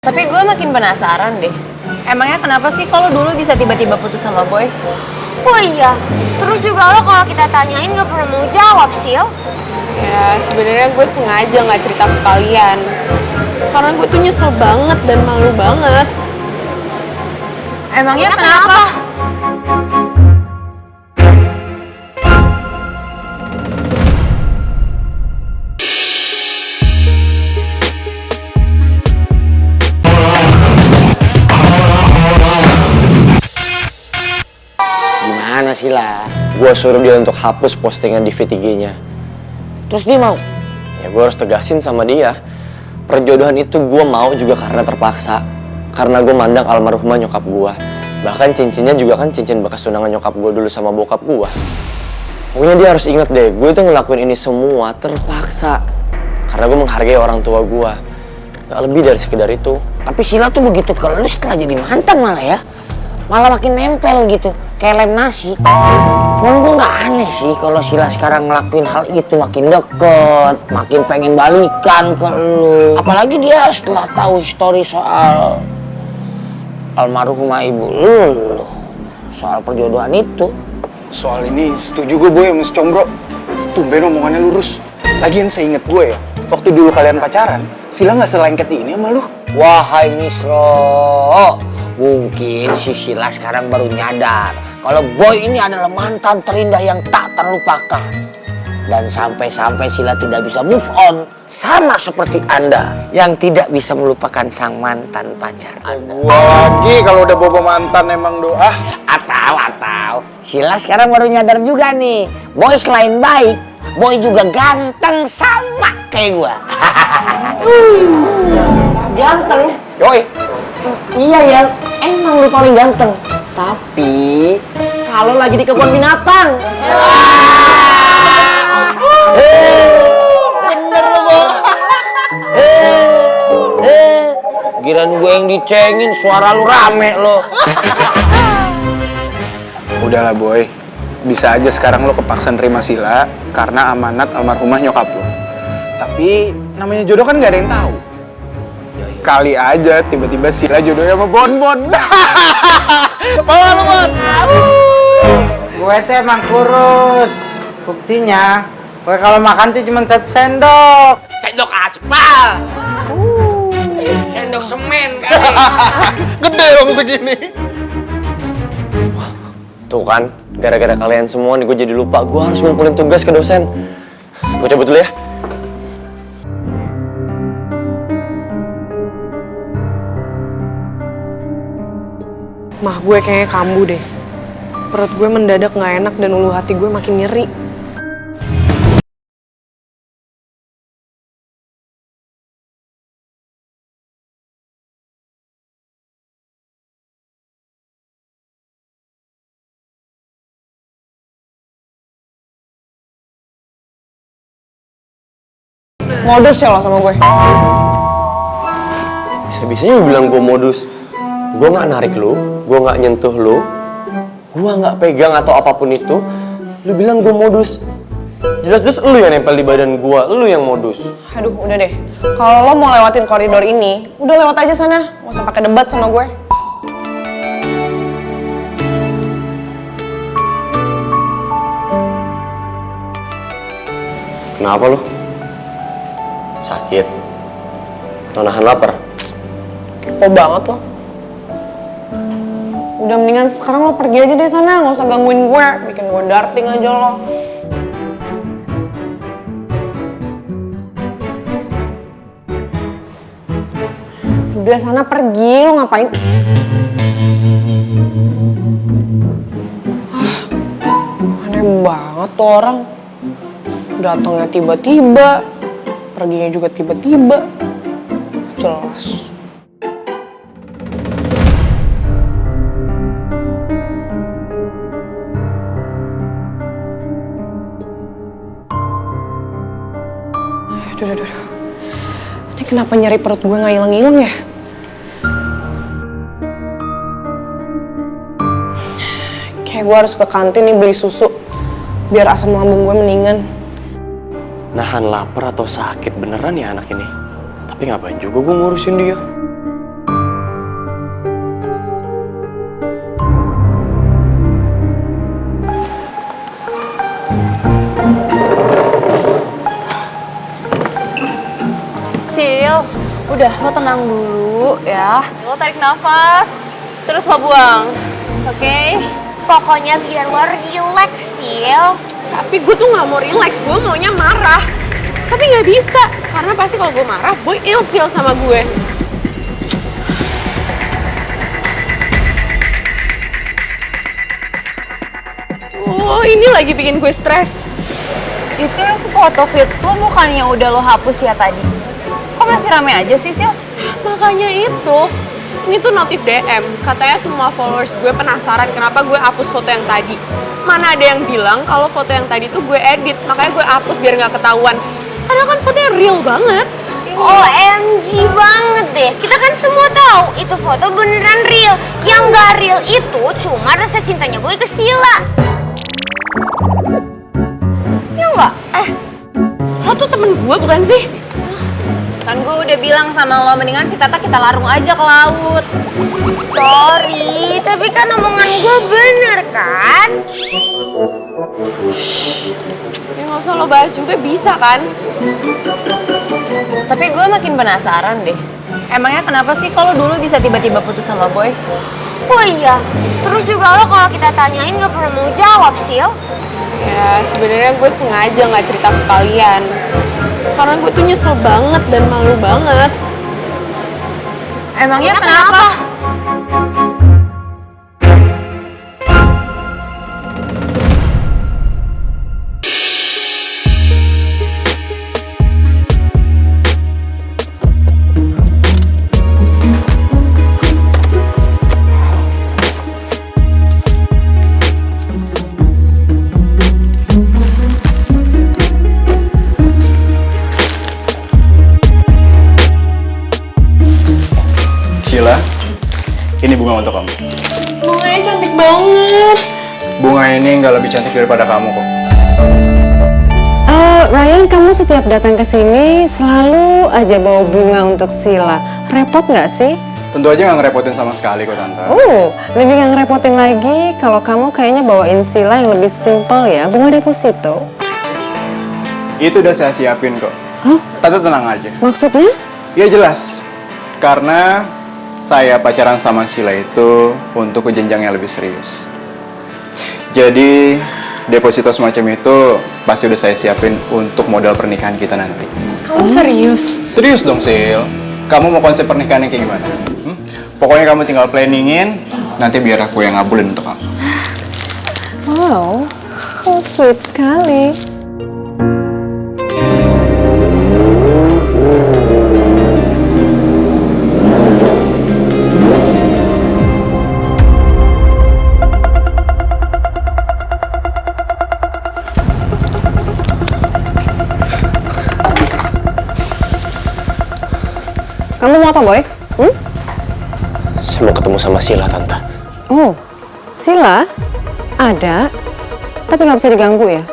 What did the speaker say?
Tapi gue makin penasaran deh. Emangnya kenapa sih kalau dulu bisa tiba-tiba putus sama Boy? Oh iya, terus juga lo kalau kita tanyain gak pernah mau jawab, Sil. Ya sebenarnya gue sengaja nggak cerita ke kalian karena gue tuh nyesel banget dan malu banget. Emangnya kenapa? Gimana sih lah? Gue suruh dia untuk hapus postingan di VTG-nya. Terus dia mau? Ya gue harus tegasin sama dia. Perjodohan itu gue mau juga karena terpaksa. Karena gue mandang almarhumah nyokap gue. Bahkan cincinnya juga kan cincin bekas tunangan nyokap gue dulu sama bokap gue. Pokoknya dia harus inget deh, gue tuh ngelakuin ini semua terpaksa. Karena gue menghargai orang tua gue. Gak lebih dari sekedar itu. Tapi Sila tuh begitu ke lu setelah jadi mantan malah ya. Malah makin nempel gitu, kayak lem nasi. Cuman gue gak aneh sih kalau Sila sekarang ngelakuin hal itu, makin deket, makin pengen balikan ke lu. Apalagi dia setelah tahu histori soal almarhumah ibu lu, soal perjodohan itu. Soal ini setuju gue Boy sama si Combro. Tumben omongannya lurus. Lagian seinget gue ya, waktu dulu kalian pacaran, Sila gak selengket ini sama lu. Wahai Misro, mungkin si Sila sekarang baru nyadar kalau Boy ini adalah mantan terindah yang tak terlupakan. Dan sampai-sampai Sila tidak bisa move on, sama seperti Anda yang tidak bisa melupakan sang mantan pacar Anda. Gua lagi kalau udah bobo mantan emang doa. Atau Sila sekarang baru nyadar juga nih, Boy selain baik, Boy juga ganteng sama kayak gua. Ganteng? Yoi. Iya ya, emang lu paling ganteng. Tapi kalau lagi di kebun binatang, bener lu, Bo. Giliran gue yang dicengin, suara lu rame lo. Udahlah Boy, bisa aja sekarang lo kepaksa nerima Sila karena amanat almarhumah nyokap lo. Tapi namanya jodoh kan gak ada yang tahu. Kali aja tiba-tiba Sila jodohnya sama Bonbon. Mau lo Bon? Gue tuh emang kurus. Buktinya, gue kalau makan tuh cuma 1 sendok. Sendok aspal. Sendok semen kali. Gede dong segini. Tuh kan, gara-gara kalian semua nih gue jadi lupa. Gue harus ngumpulin tugas ke dosen. Gue cabut dulu ya. Mah gue kayaknya kambuh deh. Perut gue mendadak nggak enak dan ulu hati gue makin nyeri. Modus ya lo sama gue? Bisa-bisanya lu bilang gue modus. Gue gak narik lu, gue gak nyentuh lu, gue gak pegang atau apapun itu. Lu bilang gue modus. Jelas-jelas lu yang nempel di badan gue, lu yang modus. Aduh, udah deh. Kalau lo mau lewatin koridor ini, udah lewat aja sana. Nggak usah pakai debat sama gue. Kenapa lu? Sakit? Atau nahan lapar? Kepo banget lo. Udah mendingan sekarang lo pergi aja deh sana, nggak usah gangguin gue, bikin gue darting aja lo. Udah sana pergi, lo ngapain? Aneh banget tuh orang. Datangnya tiba-tiba, perginya juga tiba-tiba. Jelas. Aduh. Ini kenapa nyari perut gue nggak hilang-hilang ya? Kayak gue harus ke kantin nih beli susu biar asam lambung gue mendingan. Nahan lapar atau sakit beneran ya anak ini? Tapi ngapain juga gue ngurusin dia? Udah, lo tenang dulu ya. Lo tarik nafas, terus lo buang. Oke? Pokoknya biar lo relax, Sil. Tapi gue tuh nggak mau relax, gue maunya marah. Tapi nggak bisa, karena pasti kalau gue marah, boy ilfeel sama gue. Oh, ini lagi bikin gue stres. Itu foto feeds lo bukannya udah lo hapus ya tadi? Kok masih rame aja sih, Sil? Makanya itu, ini tuh notif DM. Katanya semua followers gue penasaran kenapa gue hapus foto yang tadi. Mana ada yang bilang kalau foto yang tadi tuh gue edit, makanya gue hapus biar nggak ketahuan. Padahal kan fotonya real banget. OMG banget deh. Kita kan semua tahu itu foto beneran real. Yang gak real itu cuma rasa cintanya boy ke Sila. Ya enggak? Lo tuh temen gue bukan sih? Kan gue udah bilang sama lo, mendingan si Tata kita larung aja ke laut. Sorry, tapi kan omongan gue bener kan? Ya nggak usah lo bahas juga bisa kan? Tapi gue makin penasaran deh. Emangnya kenapa sih kalau dulu bisa tiba-tiba putus sama Boy? Oh iya, terus juga lo kalau kita tanyain gak pernah mau jawab, Sil. Ya sebenarnya gue sengaja nggak cerita ke kalian. Karena gue tuh nyesel banget dan malu banget. Emangnya kenapa? Sheila, ini bunga untuk kamu. Bunganya cantik banget. Bunga ini nggak lebih cantik daripada kamu kok. Ryan, kamu setiap datang ke sini selalu aja bawa bunga untuk Sila. Repot nggak sih? Tentu aja nggak ngerepotin sama sekali kok, Tante. Lebih nggak ngerepotin lagi kalau kamu kayaknya bawain Sila yang lebih simpel ya, bunga deposito. Itu udah saya siapin kok. Hah? Tante tenang aja. Maksudnya? Ya jelas, karena saya pacaran sama Sila itu untuk ke jenjang yang lebih serius. Jadi deposito semacam itu pasti udah saya siapin untuk modal pernikahan kita nanti. Kamu serius? Serius dong, Sil. Kamu mau konsep pernikahan yang kayak gimana? Pokoknya kamu tinggal planningin, nanti biar aku yang ngabulin untuk kamu. Wow, so sweet sekali. Kamu mau apa, Boy? Saya mau ketemu sama Sila, Tante. Oh, Sila? Ada, tapi nggak bisa diganggu ya?